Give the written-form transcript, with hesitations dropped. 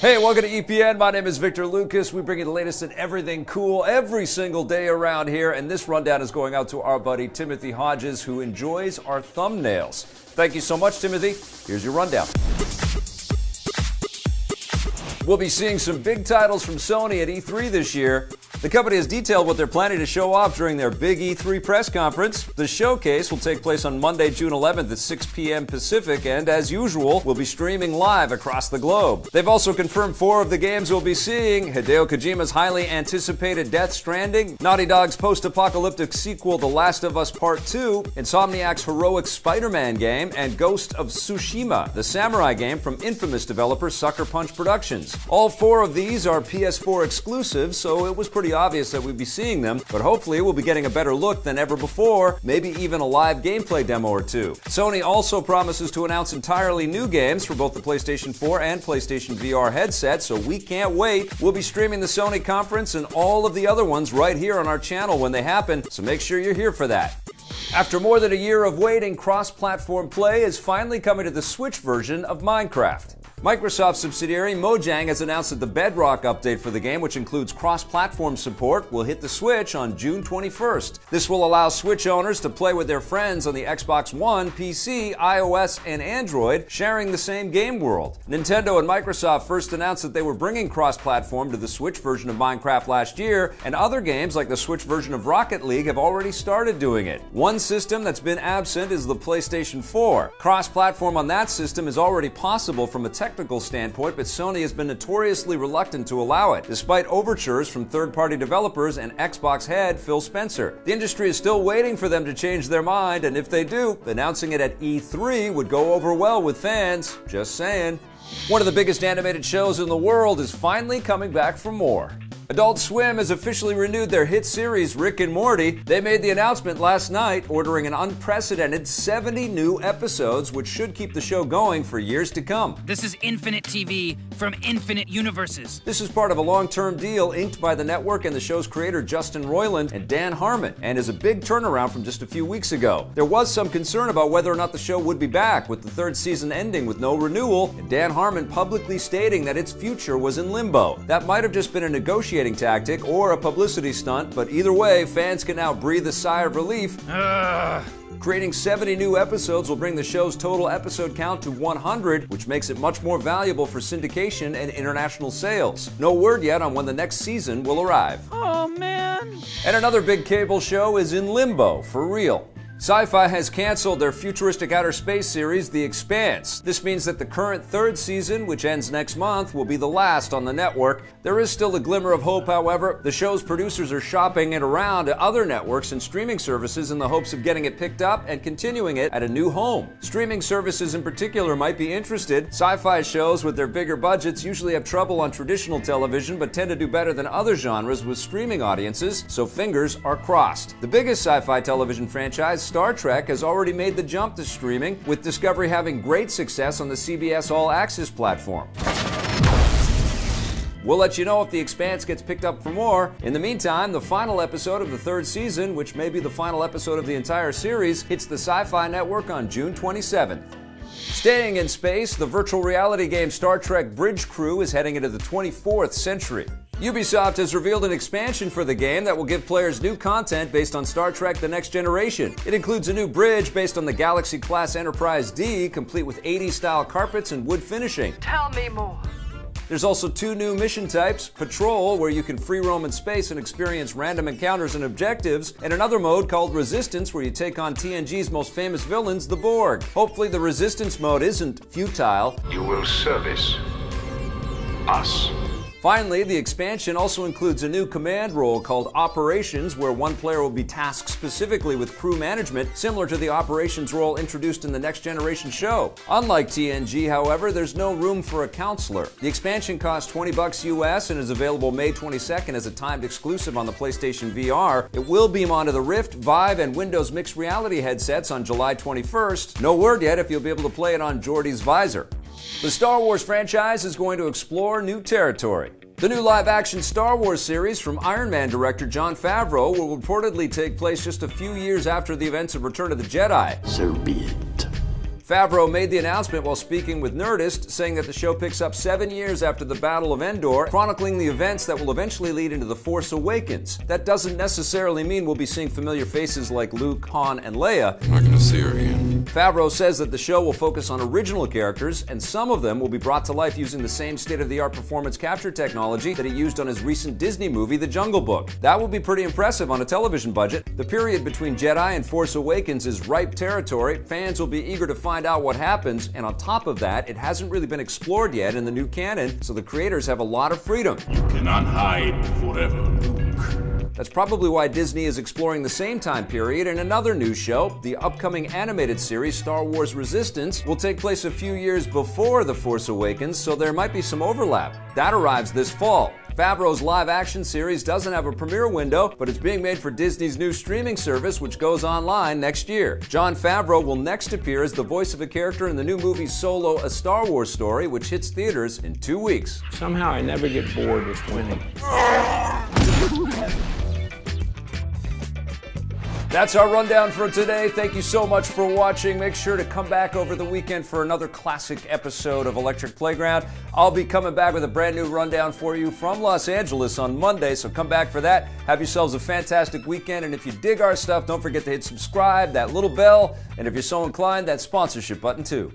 Hey, welcome to EPN. My name is Victor Lucas. We bring you the latest in everything cool every single day around here, and this rundown is going out to our buddy Timothy Hodges, who enjoys our thumbnails. Thank you so much, Timothy. Here's your rundown. We'll be seeing some big titles from Sony at E3 this year. The company has detailed what they're planning to show off during their big E3 press conference. The showcase will take place on Monday, June 11th at 6 p.m. Pacific, and as usual, will be streaming live across the globe. They've also confirmed 4 of the games we'll be seeing: Hideo Kojima's highly anticipated Death Stranding, Naughty Dog's post-apocalyptic sequel The Last of Us Part 2, Insomniac's heroic Spider-Man game, and Ghost of Tsushima, the samurai game from infamous developer Sucker Punch Productions. All 4 of these are PS4 exclusives, so it was pretty obvious that we'd be seeing them, but hopefully we'll be getting a better look than ever before, maybe even a live gameplay demo or 2. Sony also promises to announce entirely new games for both the PlayStation 4 and PlayStation VR headsets, so we can't wait. We'll be streaming the Sony conference and all of the other ones right here on our channel when they happen, so make sure you're here for that. After more than a year of waiting, cross-platform play is finally coming to the Switch version of Minecraft. Microsoft subsidiary Mojang has announced that the Bedrock update for the game, which includes cross-platform support, will hit the Switch on June 21st. This will allow Switch owners to play with their friends on the Xbox One, PC, iOS, and Android, sharing the same game world. Nintendo and Microsoft first announced that they were bringing cross-platform to the Switch version of Minecraft last year, and other games like the Switch version of Rocket League have already started doing it. One system that's been absent is the PlayStation 4. Cross-platform on that system is already possible from a technical standpoint, but Sony has been notoriously reluctant to allow it, despite overtures from third-party developers and Xbox head Phil Spencer. The industry is still waiting for them to change their mind, and if they do, announcing it at E3 would go over well with fans. Just saying. One of the biggest animated shows in the world is finally coming back for more. Adult Swim has officially renewed their hit series Rick and Morty. They made the announcement last night, ordering an unprecedented 70 new episodes, which should keep the show going for years to come. This is infinite TV from infinite universes. This is part of a long-term deal inked by the network and the show's creator Justin Roiland and Dan Harmon, and is a big turnaround from just a few weeks ago. There was some concern about whether or not the show would be back, with the 3rd season ending with no renewal, and Dan Harmon publicly stating that its future was in limbo. That might have just been a negotiating tactic or a publicity stunt, but either way, fans can now breathe a sigh of relief. Creating 70 new episodes will bring the show's total episode count to 100, which makes it much more valuable for syndication and international sales. No word yet on when the next season will arrive. Oh man! And another big cable show is in limbo, for real. Sci-fi has canceled their futuristic outer space series, The Expanse. This means that the current 3rd season, which ends next month, will be the last on the network. There is still a glimmer of hope, however. The show's producers are shopping it around to other networks and streaming services in the hopes of getting it picked up and continuing it at a new home. Streaming services in particular might be interested. Sci-fi shows with their bigger budgets usually have trouble on traditional television, but tend to do better than other genres with streaming audiences, so fingers are crossed. The biggest sci-fi television franchise, Star Trek, has already made the jump to streaming, with Discovery having great success on the CBS All Access platform. We'll let you know if The Expanse gets picked up for more. In the meantime, the final episode of the 3rd season, which may be the final episode of the entire series, hits the Sci-Fi Network on June 27th. Staying in space, the virtual reality game Star Trek Bridge Crew is heading into the 24th century. Ubisoft has revealed an expansion for the game that will give players new content based on Star Trek The Next Generation. It includes a new bridge based on the Galaxy-class Enterprise D, complete with 80s-style carpets and wood finishing. Tell me more. There's also 2 new mission types: Patrol, where you can free roam in space and experience random encounters and objectives, and another mode called Resistance, where you take on TNG's most famous villains, the Borg. Hopefully the Resistance mode isn't futile. You will service us. Finally, the expansion also includes a new command role called Operations, where one player will be tasked specifically with crew management, similar to the Operations role introduced in the Next Generation show. Unlike TNG, however, there's no room for a counselor. The expansion costs $20 US and is available May 22nd as a timed exclusive on the PlayStation VR. It will beam onto the Rift, Vive, and Windows Mixed Reality headsets on July 21st. No word yet if you'll be able to play it on Geordi's visor. The Star Wars franchise is going to explore new territory. The new live-action Star Wars series from Iron Man director Jon Favreau will reportedly take place just a few years after the events of Return of the Jedi. So be it. Favreau made the announcement while speaking with Nerdist, saying that the show picks up 7 years after the Battle of Endor, chronicling the events that will eventually lead into The Force Awakens. That doesn't necessarily mean we'll be seeing familiar faces like Luke, Han, and Leia. I'm not gonna see her again. Favreau says that the show will focus on original characters, and some of them will be brought to life using the same state-of-the-art performance capture technology that he used on his recent Disney movie, The Jungle Book. That will be pretty impressive on a television budget. The period between Jedi and Force Awakens is ripe territory. Fans will be eager to find out what happens, and on top of that, it hasn't really been explored yet in the new canon, so the creators have a lot of freedom. You cannot hide forever, Luke. That's probably why Disney is exploring the same time period in another new show. The upcoming animated series Star Wars Resistance will take place a few years before The Force Awakens, so there might be some overlap. That arrives this fall. Favreau's live-action series doesn't have a premiere window, but it's being made for Disney's new streaming service, which goes online next year. Jon Favreau will next appear as the voice of a character in the new movie Solo: A Star Wars Story, which hits theaters in 2 weeks. Somehow I never get bored with winning. That's our rundown for today. Thank you so much for watching. Make sure to come back over the weekend for another classic episode of Electric Playground. I'll be coming back with a brand new rundown for you from Los Angeles on Monday, so come back for that. Have yourselves a fantastic weekend, and if you dig our stuff, don't forget to hit subscribe, that little bell, and if you're so inclined, that sponsorship button too.